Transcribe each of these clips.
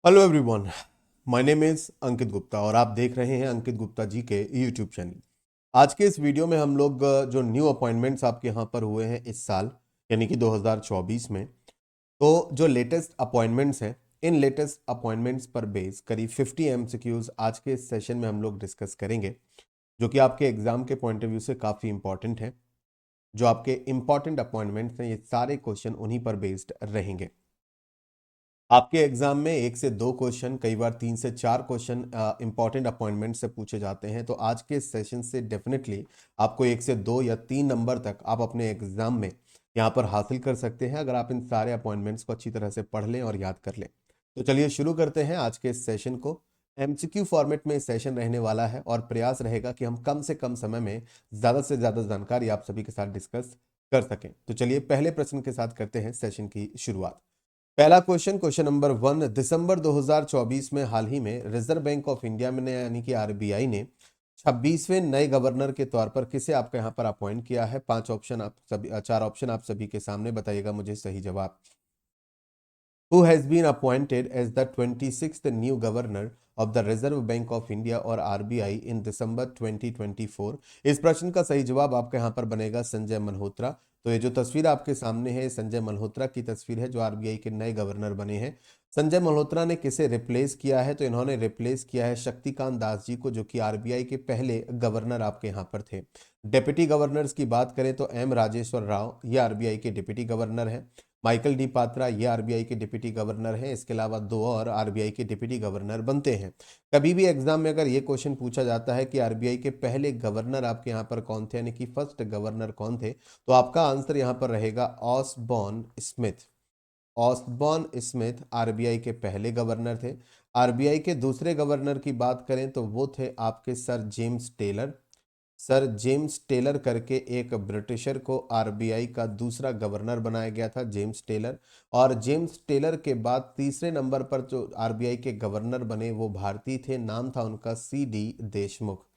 Hello everyone, my name is Ankit Gupta और आप देख रहे हैं अंकित गुप्ता जी के यूट्यूब चैनल। आज के इस वीडियो में हम लोग जो न्यू अपॉइंटमेंट्स आपके यहाँ पर हुए हैं इस साल यानी कि 2024 में, तो जो लेटेस्ट अपॉइंटमेंट्स हैं, इन लेटेस्ट अपॉइंटमेंट्स पर बेस करीब 50 एमसीक्यूज आज के इस सेशन में हम लोग डिस्कस करेंगे, जो कि आपके एग्जाम के पॉइंट ऑफ व्यू से काफ़ी इंपॉर्टेंट है। जो आपके इंपॉर्टेंट अपॉइंटमेंट्स हैं, ये सारे क्वेश्चन उन्हीं पर बेस्ड रहेंगे। आपके एग्जाम में 1 से 2 क्वेश्चन, कई बार 3 से 4 क्वेश्चन इंपॉर्टेंट अपॉइंटमेंट से पूछे जाते हैं। तो आज के सेशन से डेफिनेटली आपको 1 से 2 या 3 नंबर तक आप अपने एग्जाम में यहाँ पर हासिल कर सकते हैं, अगर आप इन सारे अपॉइंटमेंट्स को अच्छी तरह से पढ़ लें और याद कर लें। तो चलिए शुरू करते हैं आज के इस सेशन को। एमसीक्यू फॉर्मेट में सेशन रहने वाला है और प्रयास रहेगा कि हम कम से कम समय में ज़्यादा से ज़्यादा जानकारी आप सभी के साथ डिस्कस कर सकें। तो चलिए पहले प्रश्न के साथ करते हैं सेशन की शुरुआत। पहला क्वेश्चन, क्वेश्चन नंबर 1। दिसंबर 2024 में हाल ही में रिजर्व बैंक ऑफ इंडिया में यानी कि आरबीआई ने 26वें नए गवर्नर के तौर पर किसे आपका यहाँ पर अपॉइंट किया है? 5 ऑप्शन आप सभी, 4 ऑप्शन आप सभी के सामने, बताइएगा मुझे सही जवाब। Who has been appointed as the 26th new governor of the Reserve Bank of India और आरबीआई इन दिसंबर 2024? इस प्रश्न का सही जवाब आपका यहाँ पर बनेगा संजय मल्होत्रा। तो ये जो तस्वीर आपके सामने है, संजय मल्होत्रा की तस्वीर है जो आरबीआई के नए गवर्नर बने हैं। संजय मल्होत्रा ने किसे रिप्लेस किया है? तो इन्होंने रिप्लेस किया है शक्तिकांत दास जी को, जो कि आरबीआई के पहले गवर्नर आपके यहाँ पर थे। डिप्टी गवर्नर्स की बात करें तो एम राजेश्वर राव ये आरबीआई के डिप्टी गवर्नर हैं। माइकल डी पात्रा ये आरबीआई के डिप्टी गवर्नर हैं। इसके अलावा 2 और आरबीआई के डिप्टी गवर्नर बनते हैं। कभी भी एग्जाम में अगर ये क्वेश्चन पूछा जाता है कि आरबीआई के पहले गवर्नर आपके यहाँ पर कौन थे, यानी कि फर्स्ट गवर्नर कौन थे, तो आपका आंसर यहाँ पर रहेगा Osborne Smith. Osborne Smith RBI के पहले गवर्नर थे। आरबीआई के दूसरे गवर्नर की बात करें तो वो थे आपके sir James Taylor. Sir James Taylor करके एक ब्रिटिशर को आरबीआई का दूसरा गवर्नर बनाया गया था, जेम्स टेलर। और जेम्स टेलर के बाद तीसरे नंबर पर जो आरबीआई के गवर्नर बने वो भारतीय थे, नाम था उनका सी डी देशमुख।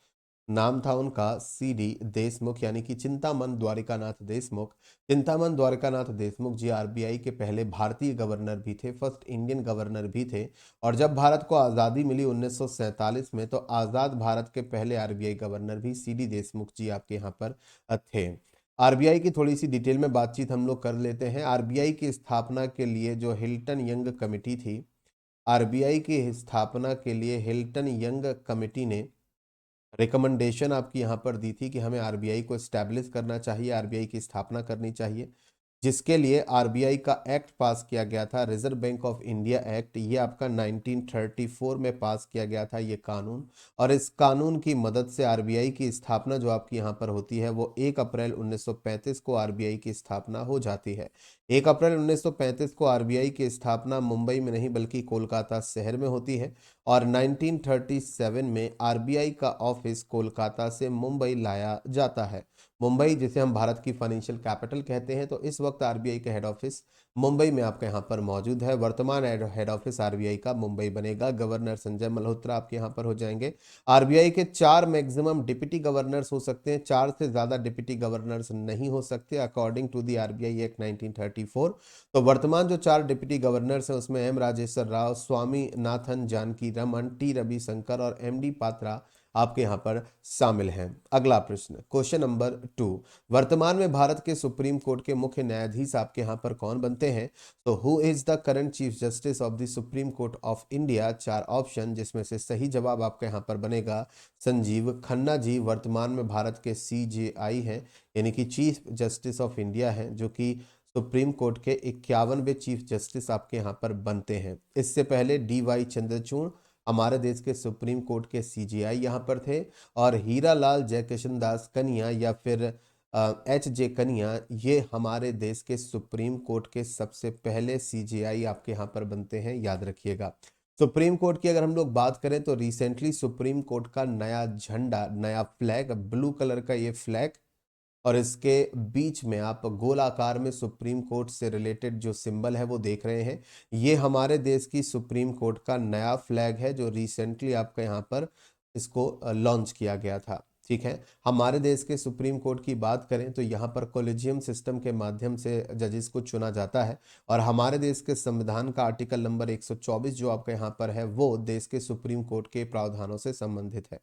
नाम था उनका सी डी देशमुख, यानी कि चिंतामन द्वारिकानाथ देशमुख। चिंतामन द्वारिकानाथ देशमुख जी आरबीआई के पहले भारतीय गवर्नर भी थे, फर्स्ट इंडियन गवर्नर भी थे। और जब भारत को आज़ादी मिली 1947 में, तो आज़ाद भारत के पहले आरबीआई गवर्नर भी सी डी देशमुख जी आपके यहाँ पर थे। आरबीआई की थोड़ी सी डिटेल में बातचीत हम लोग कर लेते हैं। आरबीआई की स्थापना के लिए जो हिल्टन यंग कमेटी थी, आरबीआई की स्थापना के लिए हिल्टन यंग कमेटी ने रिकमेंडेशन आपकी यहाँ पर दी थी कि हमें आरबीआई को एस्टैब्लिश करना चाहिए, आरबीआई की स्थापना करनी चाहिए, जिसके लिए आरबीआई का एक्ट पास किया गया था, reserve bank of India act. ये आपका 1934 में पास किया गया था ये कानून। और इस कानून की मदद से आरबीआई की स्थापना जो आपकी यहाँ पर होती है वो 1 अप्रैल 1935 को आरबीआई की स्थापना हो जाती है। 1 अप्रैल 1935 को आरबीआई की स्थापना मुंबई में नहीं बल्कि कोलकाता शहर में होती है। और 1937 में आरबीआई का ऑफिस कोलकाता से मुंबई लाया जाता है। मुंबई, जिसे हम भारत की फाइनेंशियल कैपिटल कहते हैं, तो इस वक्त आरबीआई का हेड ऑफिस मुंबई में आपके यहाँ पर मौजूद है। वर्तमान हेड ऑफिस आरबीआई का मुंबई बनेगा। गवर्नर संजय मल्होत्रा आपके यहाँ पर हो जाएंगे। आरबीआई के 4 मैक्सिमम डिप्टी गवर्नर्स हो सकते हैं, 4 से ज्यादा डिप्टी गवर्नर्स नहीं हो सकते according to the RBI act 1934। तो वर्तमान जो 4 डिप्टी गवर्नर्स हैं उसमें एम राजेश्वर राव, स्वामी नाथन जानकी रमन, टी रविशंकर और एम डी पात्रा आपके यहाँ पर शामिल हैं। अगला प्रश्न, क्वेश्चन नंबर 2। वर्तमान में भारत के सुप्रीम कोर्ट के मुख्य न्यायाधीश आपके यहाँ पर कौन बनते हैं? तो who is the current chief justice of the supreme court of India? 4 option, जिसमें से सही जवाब आपका यहाँ पर बनेगा संजीव खन्ना जी। वर्तमान में भारत के सीजेआई हैं, यानी कि चीफ जस्टिस ऑफ इंडिया हैं, जो कि सुप्रीम कोर्ट के 51वें चीफ जस्टिस आपके यहाँ पर बनते हैं। इससे पहले डी वाई चंद्रचूड़ हमारे देश के सुप्रीम कोर्ट के सीजेआई यहाँ पर थे। और हीरा लाल जयकिशन दास कनिया या फिर एच जे कनिया, ये हमारे देश के सुप्रीम कोर्ट के सबसे पहले सीजेआई आपके यहाँ पर बनते हैं, याद रखिएगा। सुप्रीम कोर्ट की अगर हम लोग बात करें तो रिसेंटली सुप्रीम कोर्ट का नया झंडा, नया फ्लैग, ब्लू कलर का ये फ्लैग, और इसके बीच में आप गोलाकार में सुप्रीम कोर्ट से रिलेटेड जो सिंबल है वो देख रहे हैं। ये हमारे देश की सुप्रीम कोर्ट का नया फ्लैग है जो रिसेंटली आपका यहाँ पर इसको लॉन्च किया गया था। ठीक है। हमारे देश के सुप्रीम कोर्ट की बात करें तो यहाँ पर कोलेजियम सिस्टम के माध्यम से जजेस को चुना जाता है और हमारे देश के संविधान का आर्टिकल नंबर 124 जो आपका यहाँ पर है वो देश के सुप्रीम कोर्ट के प्रावधानों से संबंधित है।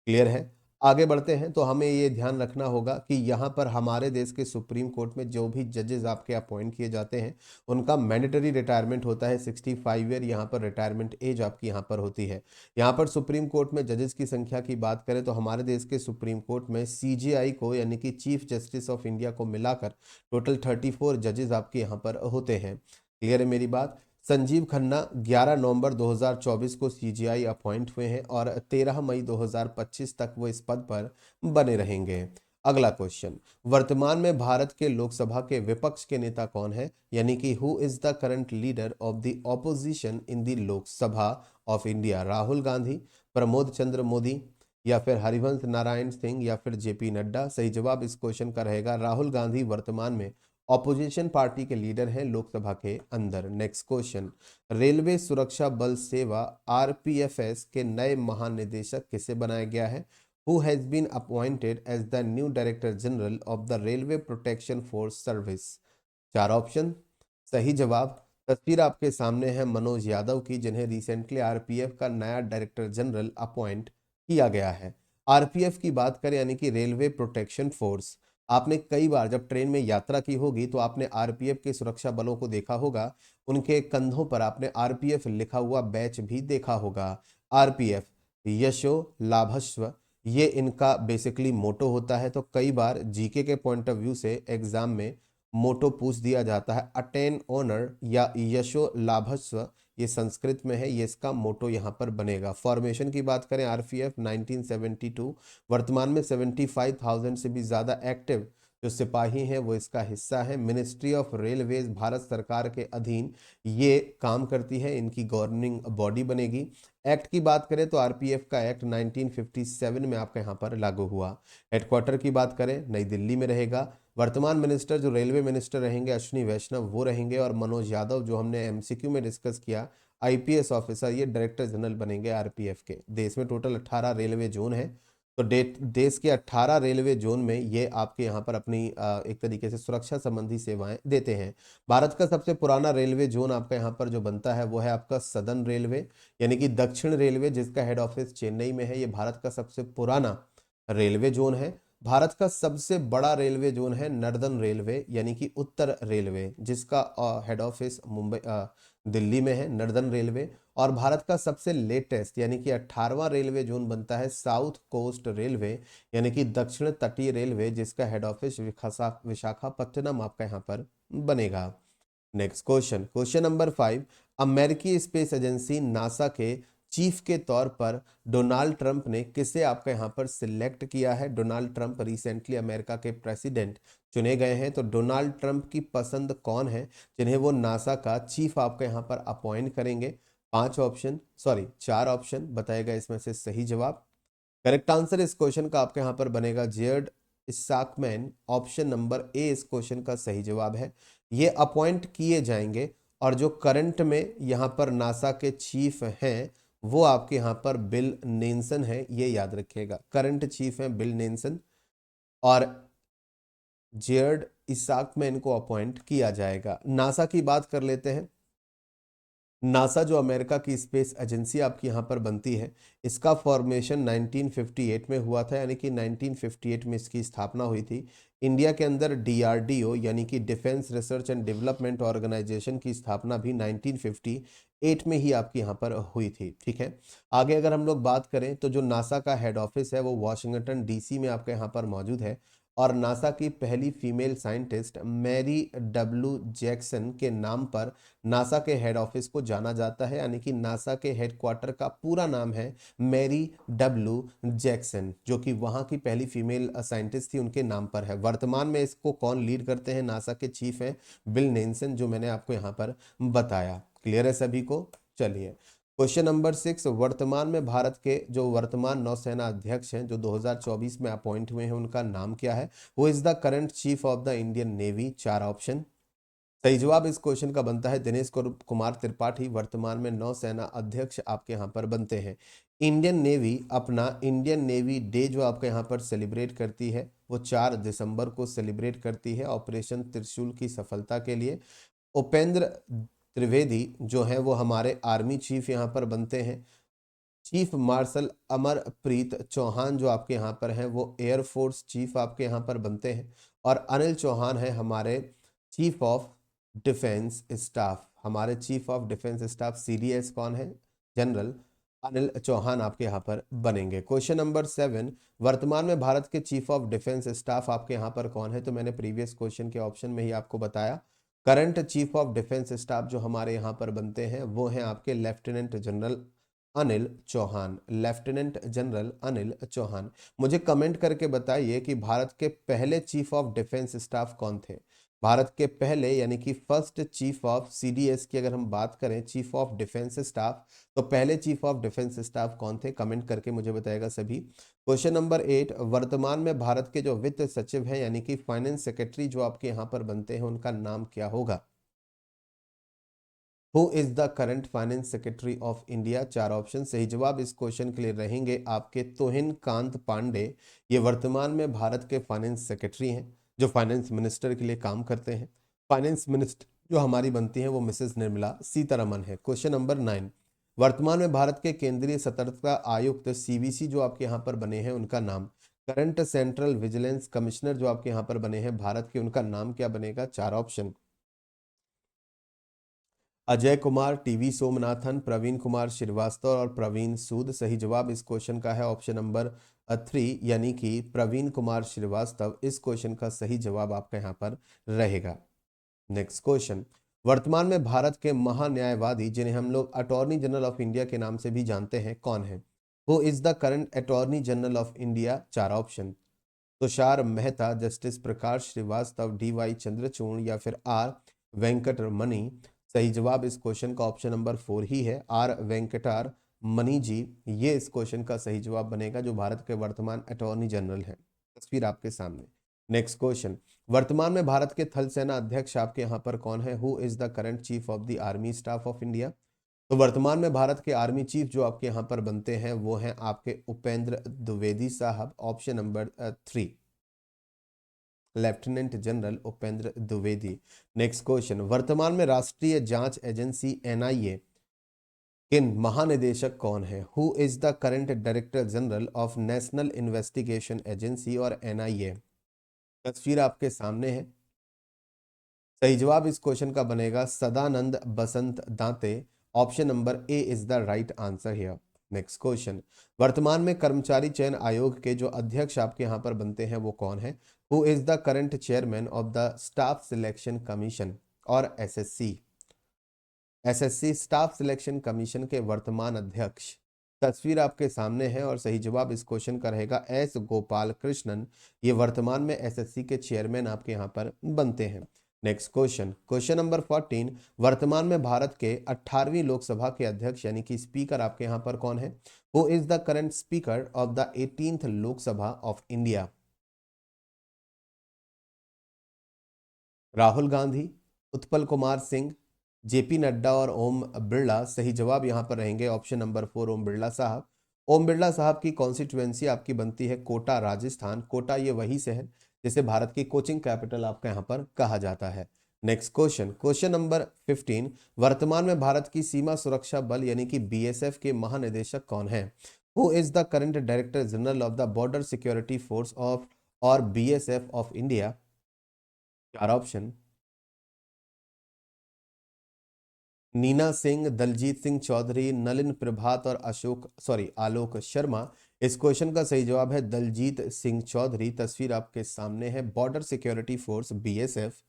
क्लियर है। आगे बढ़ते हैं तो हमें ये ध्यान रखना होगा कि यहाँ पर हमारे देश के सुप्रीम कोर्ट में जो भी जजेस आपके अपॉइंट किए जाते हैं उनका मैंडेटरी रिटायरमेंट होता है 65 ईयर। यहाँ पर रिटायरमेंट एज आपकी यहाँ पर होती है। यहाँ पर सुप्रीम कोर्ट में जजेस की संख्या की बात करें तो हमारे देश के सुप्रीम कोर्ट में सीजेआई को यानी कि चीफ जस्टिस ऑफ इंडिया को मिलाकर टोटल 34 जजेस आपके यहाँ पर होते हैं। क्लियर है मेरी बात। संजीव खन्ना 11 नवंबर 2024 को सीजीआई अपॉइंट हुए हैं और 13 मई 2025 तक वो इस पद पर बने रहेंगे। अगला क्वेश्चन, वर्तमान में भारत के लोकसभा के विपक्ष के नेता कौन है, यानी कि who is the current leader of the opposition in the Lok Sabha of India? Rahul Gandhi, Pramod Chandra Modi या फिर हरिवंश नारायण सिंह या फिर जेपी नड्डा? सही जवाब इस क्वेश्चन का रहेगा राहुल गांधी वर्तमान में ऑपोजिशन पार्टी के लीडर हैं लोकसभा के अंदर। नेक्स्ट क्वेश्चन, रेलवे सुरक्षा बल सेवा आरपीएफएस के नए महानिदेशक किसे बनाया गया है? Who has been appointed as the new director general of the railway protection force service? चार ऑप्शन। सही जवाब, तस्वीर आपके सामने है मनोज यादव की, जिन्हें रिसेंटली आरपीएफ का नया डायरेक्टर जनरल अपॉइंट किया गया है। आरपीएफ की बात करें यानी कि रेलवे प्रोटेक्शन फोर्स, आपने कई बार जब ट्रेन में यात्रा की होगी तो आपने आरपीएफ के सुरक्षा बलों को देखा होगा, उनके कंधों पर आपने आरपीएफ लिखा हुआ बैच भी देखा होगा। आरपीएफ यशो लाभस्व, ये इनका बेसिकली मोटो होता है। तो कई बार जीके के पॉइंट ऑफ व्यू से एग्जाम में मोटो पूछ दिया जाता है, अटेन ऑनर या यशो लाभस्व, ये संस्कृत में है, ये इसका मोटो यहाँ पर बनेगा। फॉर्मेशन की बात करें आरपीएफ 1972, वर्तमान में 75,000 से भी ज़्यादा एक्टिव जो सिपाही हैं वो इसका हिस्सा है। मिनिस्ट्री ऑफ रेलवेज भारत सरकार के अधीन ये काम करती है, इनकी गवर्निंग बॉडी बनेगी। एक्ट की बात करें तो आरपीएफ का एक्ट 1957 में आपका यहाँ पर लागू हुआ। हेडक्वार्टर की बात करें नई दिल्ली में रहेगा। वर्तमान मिनिस्टर जो रेलवे मिनिस्टर रहेंगे अश्विनी वैष्णव वो रहेंगे, और मनोज यादव जो हमने एमसीक्यू में डिस्कस किया आईपीएस ऑफिसर, ये डायरेक्टर जनरल बनेंगे आरपीएफ के। देश में टोटल 18 रेलवे जोन है, तो देश के 18 रेलवे जोन में ये आपके यहाँ पर अपनी एक तरीके से सुरक्षा संबंधी सेवाएं देते हैं। भारत का सबसे पुराना रेलवे जोन आपका यहाँ पर जो बनता है वो है आपका सदर्न रेलवे यानी कि दक्षिण रेलवे, जिसका हेड ऑफिस चेन्नई में है। ये भारत का सबसे पुराना रेलवे जोन है। भारत का सबसे बड़ा रेलवे जोन है नॉर्दर्न रेलवे यानी कि उत्तर रेलवे, जिसका हेड ऑफिस मुंबई दिल्ली में है, नॉर्दर्न रेलवे। और भारत का सबसे लेटेस्ट यानी कि 18वां रेलवे जोन बनता है साउथ कोस्ट रेलवे यानी कि दक्षिण तटीय रेलवे, जिसका हेड ऑफिस विशाखापट्टनम आपका यहाँ पर बनेगा। नेक्स्ट क्वेश्चन, क्वेश्चन नंबर 5, अमेरिकी स्पेस एजेंसी नासा के चीफ के तौर पर डोनाल्ड ट्रंप ने किसे आपका यहाँ पर सिलेक्ट किया है? डोनाल्ड ट्रंप रिसेंटली अमेरिका के प्रेसिडेंट चुने गए हैं, तो डोनाल्ड ट्रंप की पसंद कौन है जिन्हें वो नासा का चीफ आपका यहाँ पर अपॉइंट करेंगे? चार ऑप्शन बताएगा इसमें से सही जवाब। करेक्ट आंसर इस क्वेश्चन का आपके यहाँ पर बनेगा जेयर्ड इसाकमैन। ऑप्शन नंबर ए इस क्वेश्चन का सही जवाब है। ये अपॉइंट किए जाएंगे, और जो करंट में यहाँ पर नासा के चीफ हैं वो आपके यहाँ पर बिल नेल्सन है, ये याद रखिएगा। करंट चीफ हैं बिल नेल्सन, और जेयर्ड इसाकमैन को अपॉइंट किया जाएगा। नासा की बात कर लेते हैं। नासा जो अमेरिका की स्पेस एजेंसी आपकी यहाँ पर बनती है, इसका फॉर्मेशन 1958 में हुआ था, यानी कि 1958 में इसकी स्थापना हुई थी। इंडिया के अंदर डीआरडीओ यानी कि defence research and development organisation की स्थापना भी 1958 में ही आपकी यहाँ पर हुई थी। ठीक है, आगे अगर हम लोग बात करें तो जो नासा का हेड ऑफिस है वो वाशिंगटन डीसी में आपके यहाँ पर मौजूद है, और नासा की पहली female scientist Mary W Jackson के नाम पर नासा के हेड ऑफिस को जाना जाता है, यानी कि नासा के हेडक्वार्टर का पूरा नाम है मैरी डब्ल्यू जैक्सन, जो कि वहां की पहली फीमेल साइंटिस्ट थी, उनके नाम पर है। वर्तमान में इसको कौन लीड करते हैं? नासा के चीफ हैं बिल नेल्सन, जो मैंने आपको यहाँ पर बताया। क्लियर है सभी को? चलिए क्वेश्चन नंबर 6, वर्तमान में भारत के जो वर्तमान नौसेना अध्यक्ष हैं जो 2024 में अपॉइंट हुए हैं, उनका नाम क्या है? Who is the current chief of the Indian navy? चार ऑप्शन। सही जवाब इस क्वेश्चन का बनता है दिनेश कुमार त्रिपाठी, वर्तमान में नौसेना अध्यक्ष आपके यहाँ पर बनते हैं। इंडियन नेवी अपना इंडियन नेवी डे जो आपके यहाँ पर सेलिब्रेट करती है वो 4 दिसंबर को सेलिब्रेट करती है ऑपरेशन त्रिशूल की सफलता के लिए। उपेंद्र त्रिवेदी जो है वो हमारे आर्मी चीफ यहाँ पर बनते हैं। चीफ मार्शल अमरप्रीत चौहान जो आपके यहाँ पर हैं वो एयरफोर्स चीफ आपके यहाँ पर बनते हैं। और अनिल चौहान है हमारे चीफ ऑफ डिफेंस स्टाफ। हमारे chief of defence staff CDS कौन है? जनरल अनिल चौहान आपके यहाँ पर बनेंगे। क्वेश्चन नंबर 7, वर्तमान में भारत के चीफ ऑफ डिफेंस स्टाफ आपके यहाँ पर कौन है? तो मैंने प्रीवियस क्वेश्चन के ऑप्शन में ही आपको बताया। Current chief of defence staff जो हमारे यहाँ पर बनते हैं वो हैं आपके lieutenant general Anil Chauhan. Lieutenant general Anil Chauhan. मुझे कमेंट करके बताइए कि भारत के पहले चीफ ऑफ डिफेंस स्टाफ कौन थे? भारत के पहले यानी कि फर्स्ट चीफ ऑफ सीडीएस की अगर हम बात करें, चीफ ऑफ डिफेंस स्टाफ, तो पहले चीफ ऑफ डिफेंस स्टाफ कौन थे? कमेंट करके मुझे बताएगा सभी। क्वेश्चन नंबर 8, वर्तमान में भारत के जो वित्त सचिव हैं यानी कि फाइनेंस सेक्रेटरी जो आपके यहाँ पर बनते हैं उनका नाम क्या होगा? Who is the current finance secretary of India? 4 option. सही जवाब इस क्वेश्चन के लिए रहेंगे आपके तोहिन कांत पांडे। ये वर्तमान में भारत के फाइनेंस सेक्रेटरी हैं जो फाइनेंस मिनिस्टर के लिए काम करते हैं। फाइनेंस मिनिस्टर जो हमारी बनती है वो मिसेस निर्मला सीतारमन है। क्वेश्चन नंबर 9, वर्तमान में भारत के केंद्रीय सतर्कता आयुक्त सीवीसी जो आपके यहाँ पर बने हैं उनका नाम? करंट सेंट्रल विजिलेंस कमिश्नर जो आपके यहाँ पर बने हैं भारत के, उनका नाम क्या बनेगा? 4 ऑप्शन। अजय कुमार, टीवी सोमनाथन, प्रवीण कुमार श्रीवास्तव और प्रवीण सूद। सही जवाब इस क्वेश्चन का है ऑप्शन नंबर 3 यानी कि प्रवीण कुमार श्रीवास्तव। इस क्वेश्चन का सही जवाब आपका यहाँ पर रहेगा। नेक्स्ट क्वेश्चन, वर्तमान में भारत के महान्यायवादी जिन्हें हम लोग अटॉर्नी जनरल ऑफ इंडिया के नाम से भी जानते हैं कौन है? Who is the current attorney general of India? 4 option. Tushar Mehta, justice Prakash Shrivastava, DY Chandrachud या फिर आर वेंकटरमणि। सही जवाब इस क्वेश्चन का ऑप्शन नंबर 4 ही है, आर वेंकटार मणि जी। ये इस क्वेश्चन का सही जवाब बनेगा जो भारत के वर्तमान अटॉर्नी जनरल हैं। तस्वीर आपके सामने। नेक्स्ट क्वेश्चन, वर्तमान में भारत के थल सेना अध्यक्ष आपके यहाँ पर कौन है? Who is the current chief of the army staff of India? तो वर्तमान में भारत के आर्मी चीफ जो आपके यहाँ पर बनते हैं वो हैं आपके उपेंद्र द्विवेदी साहब। Option number 3, lieutenant general Upendra Dwivedi. Next question, वर्तमान में राष्ट्रीय जांच एजेंसी एनआईए के महानिदेशक कौन है? Who is the current director general of national investigation agency और एनआईए? तस्वीर आपके सामने है। सही जवाब इस क्वेश्चन का बनेगा सदानंद बसंत दांते। Option number A is the right answer here. Next question, वर्तमान में कर्मचारी चयन आयोग के जो अध्यक्ष आपके यहाँ पर बनते हैं वो कौन है? Who is the current chairman of the staff selection commission और SSC? SSC staff selection commission के वर्तमान अध्यक्ष। तस्वीर आपके सामने है और सही जवाब इस क्वेश्चन का रहेगा एस गोपाल कृष्णन। ये वर्तमान में एसएससी के चेयरमैन आपके यहाँ पर बनते हैं। नेक्स्ट क्वेश्चन, क्वेश्चन नंबर 14, वर्तमान में भारत के 18वीं लोकसभा के अध्यक्ष यानी कि स्पीकर आपके यहाँ पर कौन है? Who is the current speaker of the 18th Lok Sabha of India? Rahul Gandhi, Utpal Kumar Singh, JP Nadda और ओम बिरला। सही जवाब यहाँ पर रहेंगे ऑप्शन नंबर 4, ओम बिरला साहब। ओम बिरला साहब की कॉन्स्टिट्यूएंसी आपकी बनती है कोटा राजस्थान। कोटा ये वही से है जिसे भारत की कोचिंग कैपिटल आपका यहाँ पर कहा जाता है। नेक्स्ट क्वेश्चन, क्वेश्चन नंबर 15, वर्तमान में भारत की सीमा सुरक्षा बल यानी कि बीएसएफ के महानिदेशक कौन है? Who is the current director general of the border security force of और BSF of India? 4 option. Nina Singh, Daljit Singh Chaudhary, Nalin Prabhat और आलोक शर्मा। इस क्वेश्चन का सही जवाब है दलजीत सिंह चौधरी। तस्वीर आपके सामने है। बॉर्डर सिक्योरिटी फोर्स बीएसएफ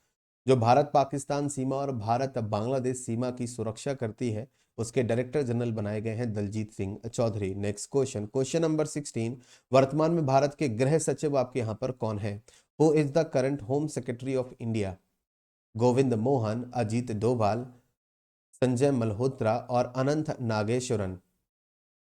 जो भारत पाकिस्तान सीमा और भारत बांग्लादेश सीमा की सुरक्षा करती है उसके डायरेक्टर जनरल बनाए गए हैं Daljit Singh Chaudhary. Next question, question number 16, वर्तमान में भारत के गृह सचिव आपके यहाँ पर कौन है? Who is the current home secretary of India? Govind Mohan, Ajit Doval, Sanjay Malhotra और Anant Nageswaran.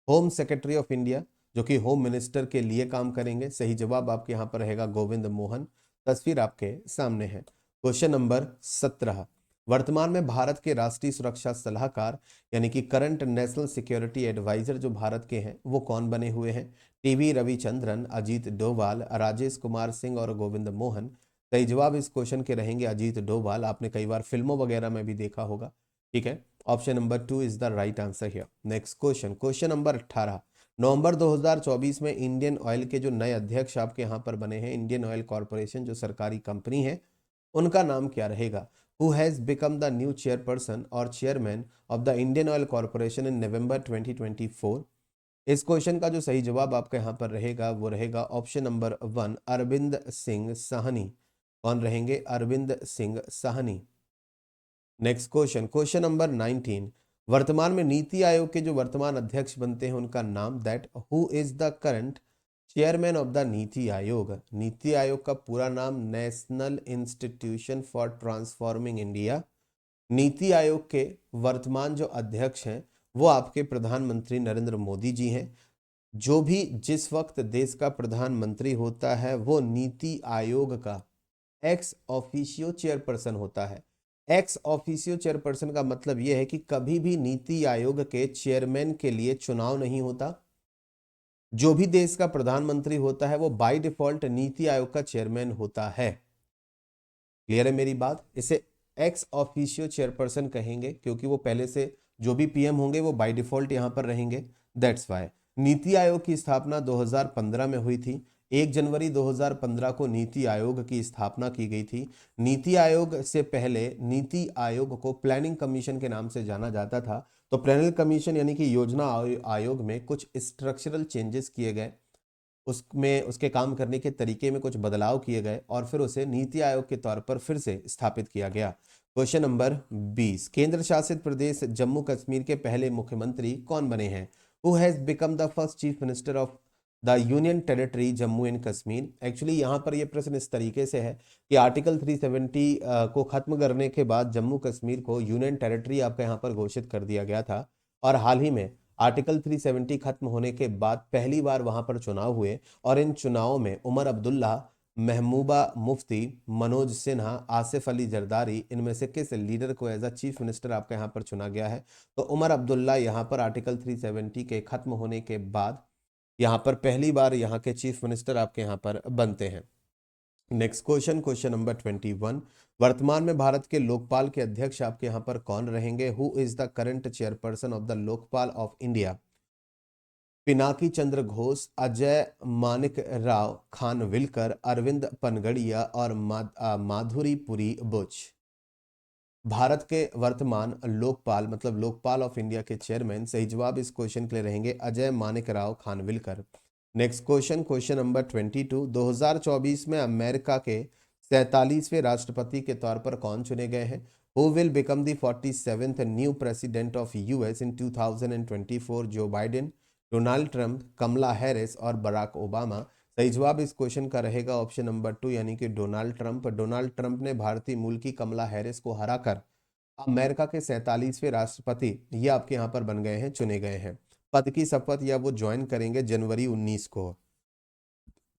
Home secretary of India जो कि होम मिनिस्टर के लिए काम करेंगे। सही जवाब आपके यहाँ पर रहेगा गोविंद मोहन। तस्वीर आपके सामने है। क्वेश्चन नंबर 17, वर्तमान में भारत के राष्ट्रीय सुरक्षा सलाहकार यानी कि करंट नेशनल सिक्योरिटी एडवाइजर जो भारत के हैं वो कौन बने हुए हैं? टीवी रविचंद्रन, अजीत डोभाल, राजेश कुमार सिंह और गोविंद मोहन। सही जवाब इस क्वेश्चन के रहेंगे अजीत डोभाल। आपने कई बार फिल्मों वगैरह में भी देखा होगा। ठीक है, option number 2 is the right answer here. Next question, question number 18। नवंबर 2024 में इंडियन ऑयल के जो नए अध्यक्ष आपके यहाँ पर बने हैं, इंडियन ऑयल कॉरपोरेशन जो सरकारी कंपनी है, उनका नाम क्या रहेगा? Who has become the new chairperson or chairman of the Indian Oil Corporation in November 2024? इस क्वेश्चन का जो सही जवाब आपका यहाँ पर रहेगा वो रहेगा ऑप्शन नंबर 1 अरविंद सिंह साहनी। कौन रहेंगे? Arvind Singh Sahni. Next question, question number 19। वर्तमान में नीति आयोग के जो वर्तमान अध्यक्ष बनते हैं उनका नाम, that who is the current chairman of the NITI Aayog? NITI Aayog का पूरा नाम national institution for transforming India. NITI Aayog के वर्तमान जो अध्यक्ष हैं वो आपके प्रधानमंत्री नरेंद्र मोदी जी हैं। जो भी जिस वक्त देश का प्रधानमंत्री होता है वो नीति आयोग का एक्स ऑफिशियो चेयरपर्सन होता है। एक्स ऑफिशियो चेयरपर्सन का मतलब यह है कि कभी भी नीति आयोग के चेयरमैन के लिए चुनाव नहीं होता। जो भी देश का प्रधानमंत्री होता है वो बाय डिफॉल्ट नीति आयोग का चेयरमैन होता है। क्लियर है मेरी बात? इसे एक्स ऑफिशियो चेयरपर्सन कहेंगे क्योंकि वो पहले से जो भी पीएम होंगे वो बाय डिफॉल्ट यहां पर रहेंगे। दैट्स वाई नीति आयोग की स्थापना 2015 में हुई थी। 1 जनवरी 2015 को नीति आयोग की स्थापना की गई थी। नीति आयोग से पहले नीति आयोग को प्लानिंग कमीशन के नाम से जाना जाता था। तो प्लानिंग कमीशन यानी कि योजना आयोग में कुछ स्ट्रक्चरल चेंजेस किए गए, उसमें उसके काम करने के तरीके में कुछ बदलाव किए गए और फिर उसे नीति आयोग के तौर पर फिर से स्थापित किया गया। क्वेश्चन नंबर 20, केंद्र शासित प्रदेश जम्मू कश्मीर के पहले मुख्यमंत्री कौन बने हैं? Who has become the first chief minister of the union territory Jammu and Kashmir? Actually यहाँ पर यह प्रश्न इस तरीके से है कि आर्टिकल 370 को खत्म करने के बाद जम्मू कश्मीर को यूनियन टेरिटरी आपका यहाँ पर घोषित कर दिया गया था और हाल ही में आर्टिकल 370 खत्म होने के बाद पहली बार वहां पर चुनाव हुए और इन चुनावों में उमर अब्दुल्ला, महबूबा मुफ्ती, मनोज सिन्हा, आसिफ अली जरदारी, इनमें से किस लीडर को एज अ चीफ मिनिस्टर आपका यहाँ पर चुना गया है? तो उमर अब्दुल्ला यहाँ पर आर्टिकल 370 के खत्म होने के बाद यहाँ पर पहली बार यहाँ के चीफ मिनिस्टर आपके यहाँ पर बनते हैं। Next question, question number 21। वर्तमान में भारत के लोकपाल के अध्यक्ष आपके यहाँ पर कौन रहेंगे? Who is the current chairperson of the Lokpal of India? Pinaki Chandra Ghose, Ajay Manik Rao Khanwilkar, Arvind Panagariya और माधुरी पुरी बुच। भारत के वर्तमान लोकपाल मतलब लोकपाल ऑफ इंडिया के चेयरमैन, सही जवाब इस क्वेश्चन के लिए रहेंगे Ajay Manik Rao Khanwilkar. Next question, question number 22। 2024 में अमेरिका के 47वें राष्ट्रपति के तौर पर कौन चुने गए हैं? Who will become the 47th new president of US in 2024? Joe Biden, Donald Trump, Kamala Harris और बराक ओबामा। सही जवाब इस क्वेश्चन का रहेगा ऑप्शन नंबर 2 यानी कि डोनाल्ड ट्रंप। डोनाल्ड ट्रंप ने भारतीय मूल की कमला हैरिस को हराकर अमेरिका के 47वें राष्ट्रपति ये आपके यहाँ पर बन गए हैं, चुने गए हैं। पद की शपथ या वो ज्वाइन करेंगे जनवरी 19 को।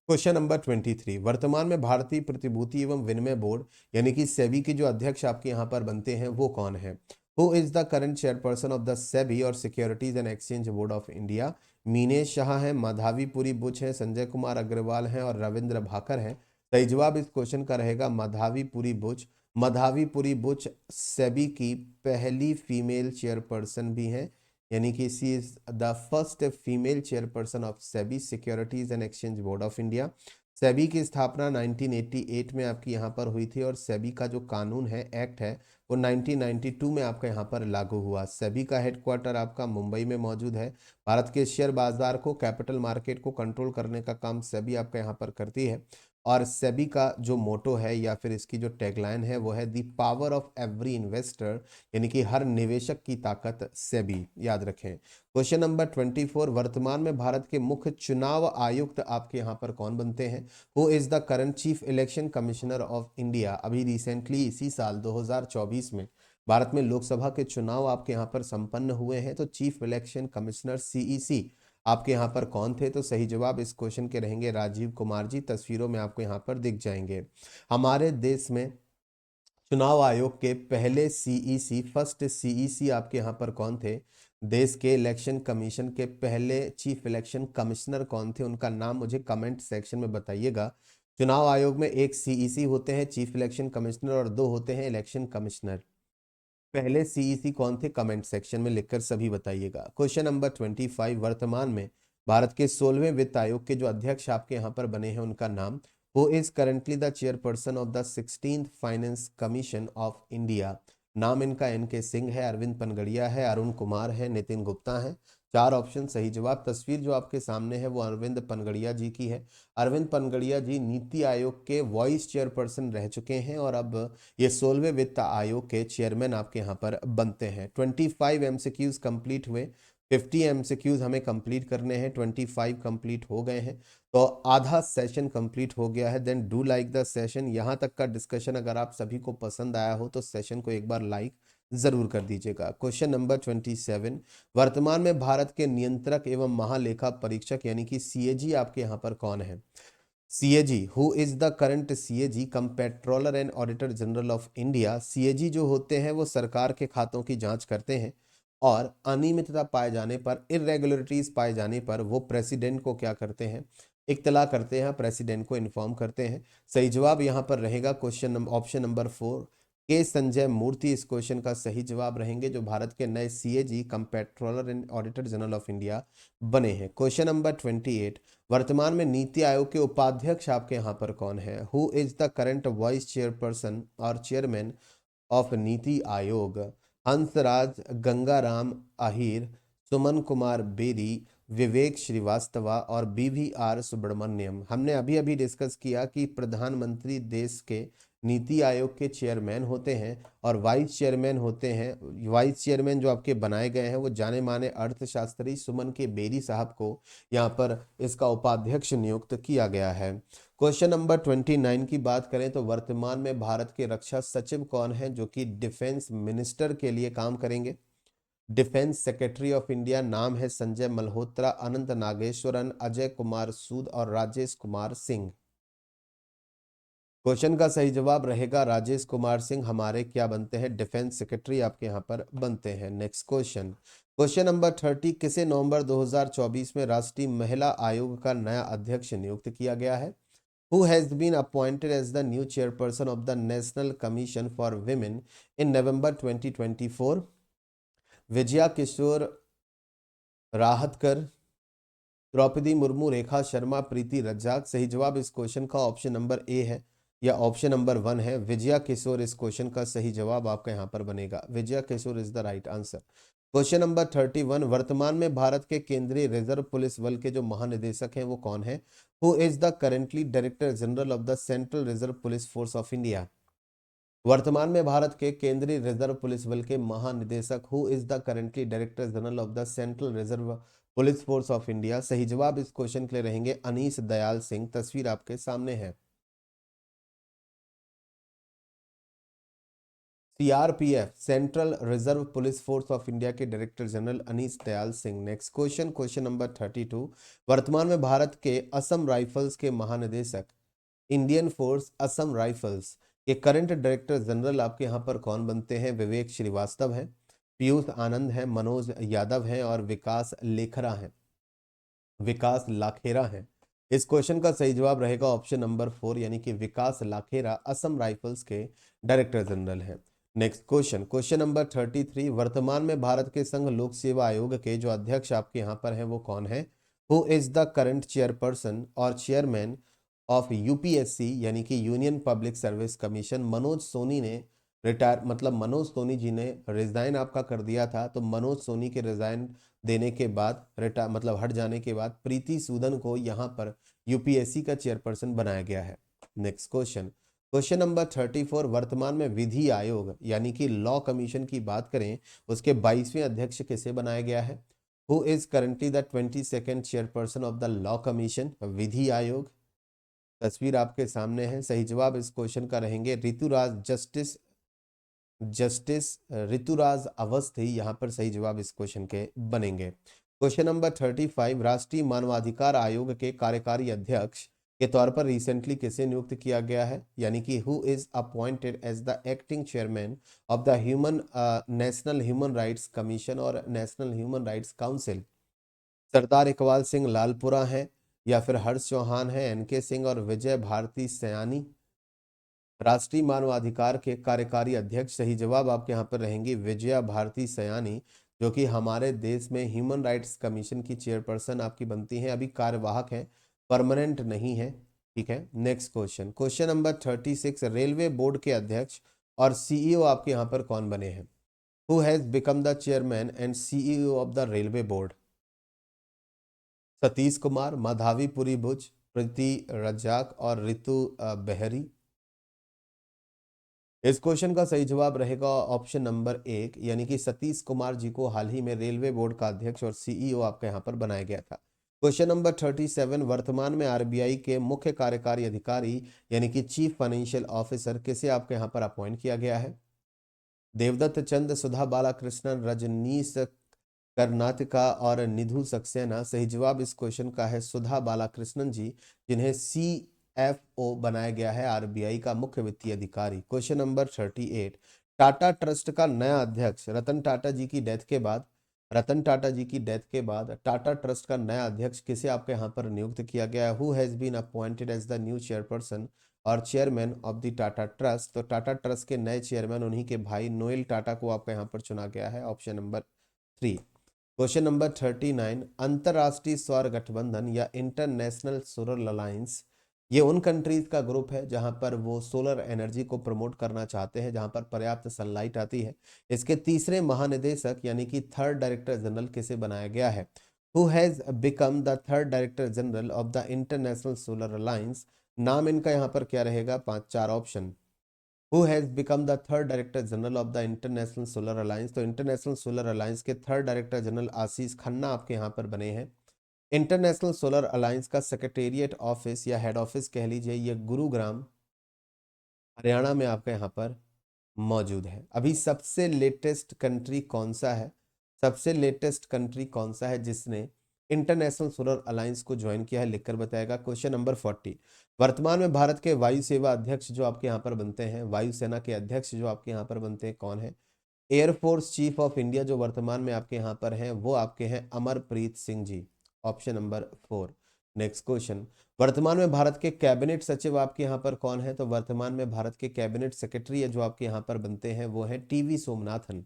Question number 23। वर्तमान में भारतीय प्रतिभूति एवं विनिमय बोर्ड यानी कि सेबी के जो अध्यक्ष आपके यहाँ पर बनते हैं वो कौन है? Who is the current chairperson of the SEBI और securities and exchange board of India? Minesh Shah हैं, माधवी पुरी बुच हैं, संजय कुमार अग्रवाल हैं और रविंद्र भाकर हैं। सही जवाब इस क्वेश्चन का रहेगा माधवी पुरी बुच। माधवी पुरी बुच सेबी की पहली फीमेल चेयरपर्सन भी हैं, यानी कि she is the first female chairperson of SEBI securities and exchange board of India. SEBI की स्थापना 1988 में आपकी यहाँ पर हुई थी और सेबी का जो कानून है, एक्ट है, वो 1992 में आपका यहाँ पर लागू हुआ। सेबी का हेडक्वार्टर आपका मुंबई में मौजूद है। भारत के शेयर बाजार को, कैपिटल मार्केट को कंट्रोल करने का काम सेबी आपका यहाँ पर करती है और सेबी का जो मोटो है या फिर इसकी जो टैगलाइन है वो है the power of every investor, यानी कि हर निवेशक की ताकत सेबी। याद रखें। Question number 24। वर्तमान में भारत के मुख्य चुनाव आयुक्त आपके यहाँ पर कौन बनते हैं? Who is the current chief election commissioner of India? अभी रिसेंटली इसी साल 2024 में भारत में लोकसभा के चुनाव आपके यहाँ पर संपन्न हुए हैं, तो चीफ इलेक्शन कमिश्नर सीईसी आपके यहाँ पर कौन थे? तो सही जवाब इस क्वेश्चन के रहेंगे राजीव कुमार जी। तस्वीरों में आपको यहाँ पर दिख जाएंगे। हमारे देश में चुनाव आयोग के पहले सीईसी, फर्स्ट सीईसी आपके यहाँ पर कौन थे? देश के इलेक्शन कमीशन के पहले चीफ इलेक्शन कमिश्नर कौन थे? उनका नाम मुझे कमेंट सेक्शन में बताइएगा। चुनाव आयोग में एक सीईसी होते हैं, चीफ इलेक्शन कमिश्नर, और दो होते हैं इलेक्शन कमिश्नर। पहले सीईसी कौन थे? कमेंट सेक्शन में लिखकर सभी बताइएगा। क्वेश्चन नंबर 25, वर्तमान में भारत के 16वें वित्त आयोग के जो अध्यक्ष आपके यहाँ पर बने हैं उनका नाम? Who is currently the chairperson of the 16th finance commission of India? नाम इनका एन के सिंह है, अरविंद पनगड़िया है, अरुण कुमार है, नितिन गुप्ता है। चार ऑप्शन सही जवाब। तस्वीर जो आपके सामने है वो अरविंद पनगड़िया जी की है। अरविंद पनगड़िया जी नीति आयोग के वाइस चेयरपर्सन रह चुके हैं और अब ये 16वें वित्त आयोग के चेयरमैन आपके यहाँ पर बनते हैं। 25 एमसीक्यूज कंप्लीट हुए, 50 एमसीक्यूज हमें कंप्लीट करने हैं। 25 कंप्लीट हो गए हैं तो आधा सेशन कंप्लीट हो गया है। Then do like the session. यहाँ तक का डिस्कशन अगर आप सभी को पसंद आया हो तो सेशन को एक बार लाइक जरूर कर दीजिएगा। क्वेश्चन नंबर 27, वर्तमान में भारत के नियंत्रक एवं महालेखा परीक्षक यानी कि सीएजी आपके यहाँ पर कौन है? CAG, who is the current CAG comptroller and auditor general of India? CAG जो होते हैं वो सरकार के खातों की जांच करते हैं और अनियमितता पाए जाने पर, इरेगुलरिटीज पाए जाने पर वो प्रेसिडेंट को क्या करते हैं? इत्तला करते हैं, प्रेसिडेंट को इन्फॉर्म करते हैं। सही जवाब यहाँ पर रहेगा क्वेश्चन ऑप्शन नंबर 4, के संजय मूर्ति इस क्वेश्चन का सही जवाब रहेंगे, जो भारत के नए CAG comptroller and auditor general of India बने हैं। क्वेश्चन नंबर 28, वर्तमान में नीति आयोग के उपाध्यक्ष आपके यहाँ पर कौन है? Who is the current vice chairperson और chairman of NITI Aayog? Hansraj Gangaram Ahir, Suman Kumar berry, विवेक श्रीवास्तवा और बीवीआर सुब्रमण्यम। हमने अभी अभी डिस्कस किया कि प्रधानमंत्री देश के नीति आयोग के चेयरमैन होते हैं और वाइस चेयरमैन होते हैं। वाइस चेयरमैन जो आपके बनाए गए हैं वो जाने माने अर्थशास्त्री सुमन के बेरी साहब को यहाँ पर इसका उपाध्यक्ष नियुक्त किया गया है। क्वेश्चन नंबर 29 की बात करें तो वर्तमान में भारत के रक्षा सचिव कौन है जो कि डिफेंस मिनिस्टर के लिए काम करेंगे? डिफेंस सेक्रेटरी ऑफ इंडिया नाम है संजय मल्होत्रा, अनंत नागेश्वरन, अजय कुमार सूद और राजेश कुमार सिंह। क्वेश्चन का सही जवाब रहेगा राजेश कुमार सिंह हमारे क्या बनते हैं? डिफेंस सेक्रेटरी आपके यहाँ पर बनते हैं। नेक्स्ट क्वेश्चन, क्वेश्चन नंबर 30, किसे नवंबर 2024 में राष्ट्रीय महिला आयोग का नया अध्यक्ष नियुक्त किया गया है? Who has been appointed as the new chairperson of the National Commission for Women in November 2024? Vijaya किशोर राहतकर, द्रौपदी मुर्मू, रेखा शर्मा, प्रीति रज्जाक। सही जवाब इस क्वेश्चन का ऑप्शन नंबर ए है या ऑप्शन नंबर 1 है। विजया किशोर इस क्वेश्चन का सही जवाब आपका यहाँ पर बनेगा। Vijaya Kishore is the right answer. Question number 31, वर्तमान में भारत के केंद्रीय रिजर्व पुलिस बल के जो महानिदेशक हैं वो कौन है? Who is the currently director general of the central reserve police force of India? वर्तमान में भारत के केंद्रीय रिजर्व पुलिस बल के महानिदेशक who is the currently director general of the central reserve police force of India? सही जवाब इस क्वेश्चन के लिए रहेंगे अनीश दयाल सिंह। तस्वीर आपके सामने है। CRPF central reserve police force of India के director general Anish Dayal Singh. Next question, question number 32, वर्तमान में भारत के असम राइफल्स के महानिदेशक, इंडियन फोर्स असम राइफल्स के करंट डायरेक्टर जनरल आपके यहाँ पर कौन बनते हैं? विवेक श्रीवास्तव है, पीयूष आनंद है, मनोज यादव है और विकास लाखेरा है। इस क्वेश्चन का सही जवाब रहेगा ऑप्शन नंबर 4 यानी कि विकास लाखेरा असम राइफल्स के डायरेक्टर जनरल है। नेक्स्ट क्वेश्चन, क्वेश्चन नंबर 33, वर्तमान में भारत के संघ लोक सेवा आयोग के जो अध्यक्ष आपके यहाँ पर हैं वो कौन है? Who is the current chairperson और चेयरमैन ऑफ यूपीएससी यानी कि union public service commission? Manoj Soni ने मनोज सोनी जी ने रिजाइन आपका कर दिया था, तो मनोज सोनी के रिजाइन देने के बाद हट जाने के बाद प्रीति सूदन को यहाँ पर यूपीएससी का चेयरपर्सन बनाया गया है। नेक्स्ट क्वेश्चन, क्वेश्चन नंबर 34, वर्तमान में विधि आयोग यानी कि लॉ कमीशन की बात करें उसके 22वें अध्यक्ष किसे बनाया गया है? Who is currently the 22nd chairperson of the law commission विधि आयोग? तस्वीर आपके सामने है। सही जवाब इस क्वेश्चन का रहेंगे जस्टिस ऋतुराज अवस्थी। यहाँ पर सही जवाब इस क्वेश्चन के बनेंगे। क्वेश्चन नंबर 35, राष्ट्रीय मानवाधिकार आयोग के कार्यकारी अध्यक्ष के तौर पर रिसेंटली किसे नियुक्त किया गया है, यानी कि who is appointed as the acting chairman of the national human rights commission और national human rights council. Sardar Iqbal Singh Lalpura हैं, या फिर हर्ष चौहान है, एनके सिंह और विजय भारती सयानी राष्ट्रीय मानवाधिकार के कार्यकारी अध्यक्ष। सही जवाब आपके यहाँ पर रहेंगी विजया भारती सयानी, जो कि हमारे देश में ह्यूमन राइट्स कमीशन की चेयरपर्सन आपकी बनती हैं, अभी कार्यवाहक हैं, परमानेंट नहीं है। ठीक है, next question, question number 36, railway board के अध्यक्ष और सीईओ आपके यहाँ पर कौन बने हैं? Who has become the chairman and CEO of the railway board? Satish Kumar, Madhavi Puri Buch, Preeti Razzaq और रितु बेहरी। इस क्वेश्चन का सही जवाब रहेगा ऑप्शन नंबर 1, यानी कि सतीश कुमार जी को हाल ही में रेलवे बोर्ड का अध्यक्ष और सीईओ आपका यहाँ पर बनाया गया था। क्वेश्चन नंबर 37, वर्तमान में आरबीआई के मुख्य कार्यकारी अधिकारी यानी कि चीफ फाइनेंशियल ऑफिसर किसे आपके यहाँ पर अपॉइंट किया गया है? देवदत्त चंद, सुधा बालाकृष्णन, रजनीश कर्नाटका और निधु सक्सेना। सही जवाब इस क्वेश्चन का है सुधा बालाकृष्णन जी, जिन्हें सीएफओ बनाया गया है, आरबीआई का मुख्य वित्तीय अधिकारी। क्वेश्चन नंबर 38, टाटा ट्रस्ट का नया अध्यक्ष रतन टाटा जी की डेथ के बाद टाटा ट्रस्ट का नया अध्यक्ष किसे आपके यहाँ पर नियुक्त किया गया है? Who has been appointed as the new chairperson और chairman of the Tata trust? तो टाटा ट्रस्ट के नए चेयरमैन उन्हीं के भाई नोएल टाटा को आपका यहाँ पर चुना गया है, ऑप्शन नंबर 3। क्वेश्चन नंबर 39, अंतरराष्ट्रीय सौर गठबंधन या इंटरनेशनल सोलर अलायंस, ये उन कंट्रीज का ग्रुप है जहां पर वो सोलर एनर्जी को प्रमोट करना चाहते हैं, जहां पर पर्याप्त सनलाइट आती है। इसके तीसरे महानिदेशक यानी कि थर्ड डायरेक्टर जनरल किसे बनाया गया है? Who has become the third director general of the international solar alliance? नाम इनका यहाँ पर क्या रहेगा? 5-4 option. Who has become the third director general of the international solar alliance? तो इंटरनेशनल सोलर अलायंस के थर्ड डायरेक्टर जनरल आशीष खन्ना आपके यहाँ पर बने हैं। इंटरनेशनल सोलर अलायंस का सेक्रेटेरिएट ऑफिस या हेड ऑफिस कह लीजिए, ये गुरुग्राम हरियाणा में आपका यहाँ पर मौजूद है। अभी सबसे लेटेस्ट कंट्री कौन सा है? सबसे लेटेस्ट कंट्री कौन सा है जिसने इंटरनेशनल सोलर अलायंस को ज्वाइन किया है? लिखकर बताएगा। क्वेश्चन नंबर 40, वर्तमान में भारत के वायु सेवा अध्यक्ष जो आपके यहाँ पर बनते हैं, वायुसेना के अध्यक्ष जो आपके यहाँ पर बनते हैं, कौन है? एयरफोर्स चीफ ऑफ इंडिया जो वर्तमान में आपके यहाँ पर हैं वो आपके हैं Amarpreet Singh ji, option number 4। Next question, वर्तमान में भारत के कैबिनेट सचिव आपके यहाँ पर कौन है? तो वर्तमान में भारत के कैबिनेट सेक्रेटरी है जो आपके यहाँ पर बनते हैं वो है TV Somanathan.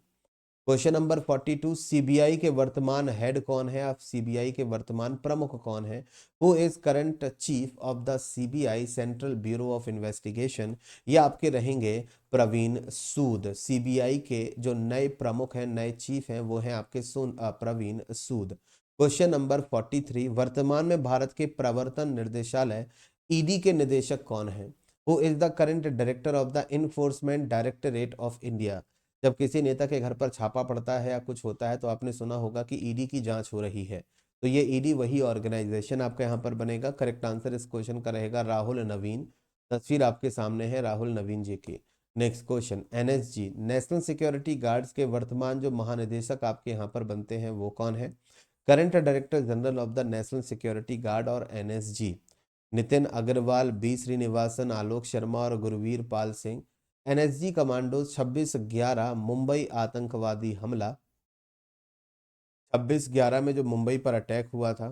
Question number 42, CBI के वर्तमान हेड कौन है? आप सीबीआई के वर्तमान प्रमुख कौन है? Who is current chief of the CBI central bureau of investigation? ये आपके रहेंगे प्रवीण सूद। सीबीआई के जो नए प्रमुख हैं, नए चीफ हैं, वो हैं आपके प्रवीण सूद। क्वेश्चन नंबर 43, वर्तमान में भारत के प्रवर्तन निर्देशालय ईडी के निदेशक कौन है? Who is the current director of the enforcement directorate of India? जब किसी नेता के घर पर छापा पड़ता है या कुछ होता है तो आपने सुना होगा कि ईडी की जांच हो रही है, तो ये ईडी वही ऑर्गेनाइजेशन आपका यहाँ पर बनेगा। करेक्ट आंसर इस क्वेश्चन का रहेगा राहुल नवीन। तस्वीर आपके सामने है राहुल नवीन जी की। Next question, NSG national security guards के वर्तमान जो महानिदेशक आपके यहाँ पर बनते हैं वो कौन है? Current director general of the national security guard और एनएसजी, नितिन अग्रवाल, बी श्रीनिवासन, आलोक शर्मा और गुरवीर पाल सिंह। एनएसजी कमांडोज 26/11 मुंबई आतंकवादी हमला, 26/11 में जो मुंबई पर अटैक हुआ था,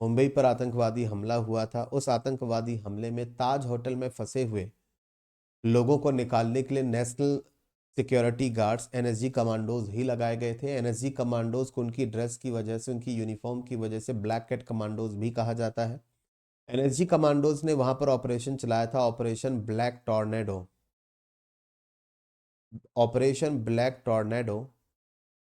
मुंबई पर आतंकवादी हमला हुआ था, उस आतंकवादी हमले में ताज होटल में फंसे हुए लोगों को निकालने के लिए national security guards NSG commandos ही लगाए गए थे। एनएसजी कमांडोज को उनकी ड्रेस की वजह से, उनकी यूनिफॉर्म की वजह से ब्लैक कैट कमांडोज भी कहा जाता है। एनएसजी कमांडोज ने वहां पर ऑपरेशन चलाया था, operation black tornado. Operation black tornado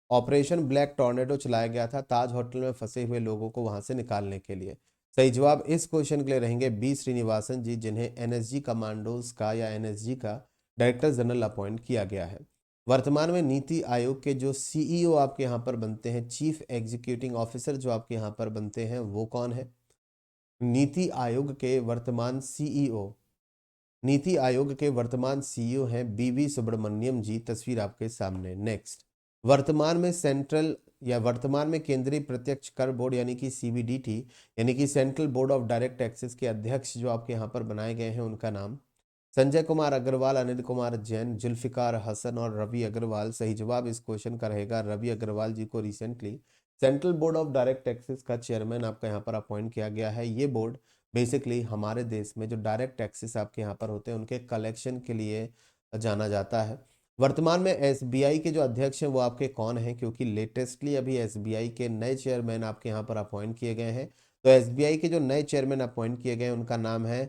operation black tornado चलाया गया था ताज होटल में फंसे हुए लोगों को वहां से निकालने के लिए। सही जवाब इस क्वेश्चन के लिए रहेंगे बी श्रीनिवासन जी, जिन्हें एनएसजी कमांडोज का या एनएसजी का डायरेक्टर जनरल अपॉइंट किया गया है। वर्तमान में नीति आयोग के जो सीईओ आपके यहाँ पर बनते हैं, चीफ एग्जीक्यूटिव ऑफिसर जो आपके यहाँ पर बनते हैं वो कौन है? नीति आयोग के वर्तमान सीईओ नीति आयोग के वर्तमान सीईओ हैं बीवी सुब्रमण्यम जी। तस्वीर आपके सामने। नेक्स्ट वर्तमान में सेंट्रल या वर्तमान में केंद्रीय प्रत्यक्ष कर बोर्ड यानी कि सीबीडीटी यानी कि central board of direct taxes के अध्यक्ष जो आपके यहाँ पर बनाए गए हैं उनका नाम संजय कुमार अग्रवाल, अनिल कुमार जैन, जुल्फिकार हसन और रवि अग्रवाल। सही जवाब इस क्वेश्चन का रहेगा रवि अग्रवाल जी को recently central board of direct taxes का चेयरमैन आपका यहाँ पर अपॉइंट किया गया है। ये बोर्ड बेसिकली हमारे देश में जो डायरेक्ट टैक्सेस आपके यहाँ पर होते हैं उनके कलेक्शन के लिए जाना जाता है। वर्तमान में एसबीआई के जो अध्यक्ष हैं वो आपके कौन हैं, क्योंकि लेटेस्टली अभी एसबीआई के नए चेयरमैन आपके यहाँ पर अपॉइंट किए गए हैं। तो एसबीआई के जो नए चेयरमैन अपॉइंट किए गए हैं उनका नाम है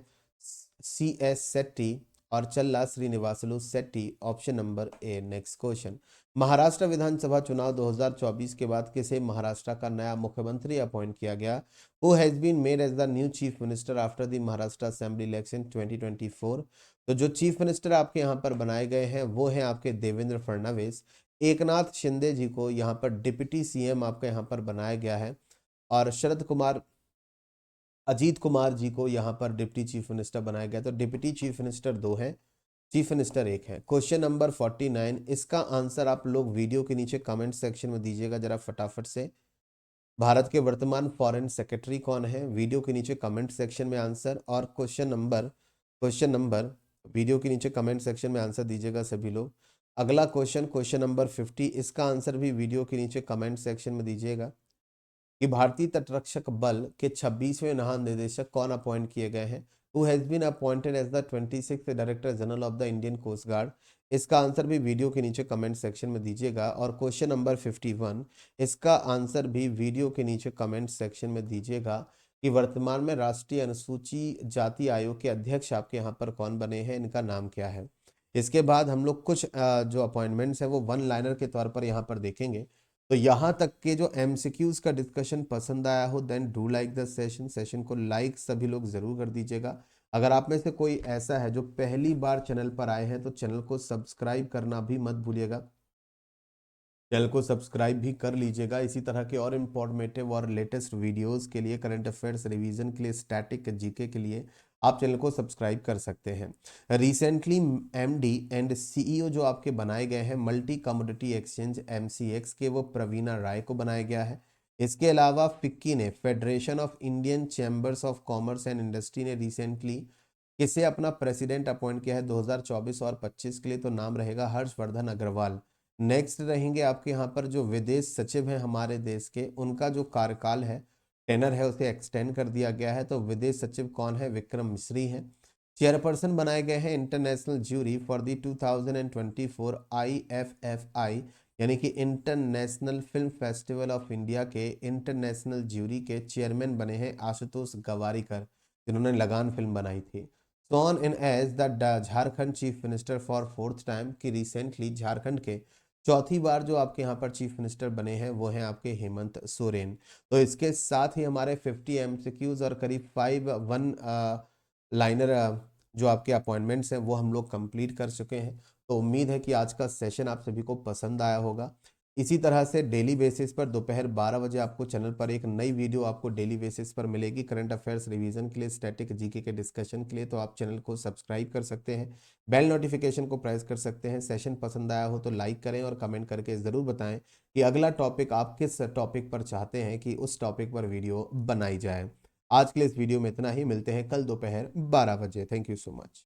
CS सेट्टी और Challa Srinivasulu Setty. Option number A next question. Maharashtra विधानसभा चुनाव 2024 के बाद किसे महाराष्ट्र का नया मुख्यमंत्री अपॉइंट किया गया? Who has been made as the new chief minister after the Maharashtra assembly election 2024? तो जो चीफ मिनिस्टर आपके यहाँ पर बनाए गए हैं वो हैं आपके देवेंद्र फडणवीस। एकनाथ शिंदे जी को यहाँ पर डिप्टी सीएम आपका यहाँ पर बनाया गया है और शरद कुमार अजीत कुमार जी को यहाँ पर डिप्टी चीफ मिनिस्टर बनाया गया। तो डिप्टी चीफ मिनिस्टर दो हैं, चीफ मिनिस्टर एक है। क्वेश्चन नंबर 49, इसका आंसर आप लोग वीडियो के नीचे कमेंट सेक्शन में दीजिएगा जरा फटाफट से। भारत के वर्तमान फॉरेन सेक्रेटरी कौन है? वीडियो के नीचे कमेंट सेक्शन में आंसर। और क्वेश्चन नंबर वीडियो के नीचे कमेंट सेक्शन में आंसर दीजिएगा सभी लोग। अगला क्वेश्चन, क्वेश्चन नंबर 50, इसका आंसर भी वीडियो के नीचे कमेंट सेक्शन में दीजिएगा कि भारतीय तटरक्षक बल के 26वें महानिदेशक कौन अपॉइंट किए गए हैं? Who has been appointed as the 26th director general of the Indian coast guard? इसका आंसर भी वीडियो के नीचे कमेंट सेक्शन में दीजिएगा। और क्वेश्चन नंबर 51, इसका आंसर भी वीडियो के नीचे कमेंट सेक्शन में दीजिएगा कि वर्तमान में राष्ट्रीय अनुसूची जाति आयोग के अध्यक्ष आपके यहाँ पर कौन बने हैं, इनका नाम क्या है? इसके बाद हम लोग कुछ जो अपॉइंटमेंट्स हैं वो वन लाइनर के तौर पर यहाँ पर देखेंगे। तो यहाँ तक के जो एमसीक्यूज का डिस्कशन पसंद आया हो then do like the session को लाइक सभी लोग जरूर कर दीजिएगा। अगर आप में से कोई ऐसा है जो पहली बार चैनल पर आए हैं तो चैनल को सब्सक्राइब करना भी मत भूलिएगा, चैनल को सब्सक्राइब भी कर लीजिएगा। इसी तरह के और इन्फॉर्मेटिव और लेटेस्ट वीडियोस के लिए, करंट अफेयर्स रिवीजन के लिए, स्टैटिक जीके के लिए आप चैनल को सब्सक्राइब कर सकते हैं। रिसेंटली एमडी एंड सीईओ जो आपके बनाए गए हैं मल्टी कमोडिटी एक्सचेंज MCX के, वो प्रवीणा राय को बनाया गया है। इसके अलावा फिक्की ने, federation of Indian chambers of commerce and industry ने रिसेंटली किसे अपना प्रेसिडेंट अपॉइंट किया है 2024 और 25 के लिए? तो नाम रहेगा हर्षवर्धन अग्रवाल। नेक्स्ट रहेंगे आपके यहाँ पर जो विदेश सचिव हैं हमारे देश के, उनका जो कार्यकाल है, टेनर है, उसे एक्सटेंड कर दिया गया है। तो विदेश सचिव कौन है? विक्रम मिश्री हैं। चेयरपर्सन बनाए गए हैं international jury for the 2024 IFFI यानी कि international film festival of India के इंटरनेशनल ज्यूरी के चेयरमैन बने हैं आशुतोष गवारीकर, जिन्होंने लगान फिल्म बनाई थी। Sworn in as the Jharkhand chief minister for 4th time, की रिसेंटली झारखंड के चौथी बार जो आपके यहाँ पर चीफ मिनिस्टर बने हैं वो हैं आपके हेमंत सोरेन। तो इसके साथ ही हमारे 50 MCQs और करीब 5 वन लाइनर जो आपके अपॉइंटमेंट्स हैं वो हम लोग कंप्लीट कर चुके हैं। तो उम्मीद है कि आज का सेशन आप सभी को पसंद आया होगा। इसी तरह से डेली बेसिस पर दोपहर 12 बजे आपको चैनल पर एक नई वीडियो आपको डेली बेसिस पर मिलेगी करंट अफेयर्स रिवीजन के लिए, स्टैटिक जीके के डिस्कशन के लिए। तो आप चैनल को सब्सक्राइब कर सकते हैं, बेल नोटिफिकेशन को प्रेस कर सकते हैं। सेशन पसंद आया हो तो लाइक करें और कमेंट करके ज़रूर बताएं कि अगला टॉपिक आप किस टॉपिक पर चाहते हैं कि उस टॉपिक पर वीडियो बनाई जाए। आज के लिए इस वीडियो में इतना ही, मिलते हैं कल दोपहर 12 बजे। Thank you so much.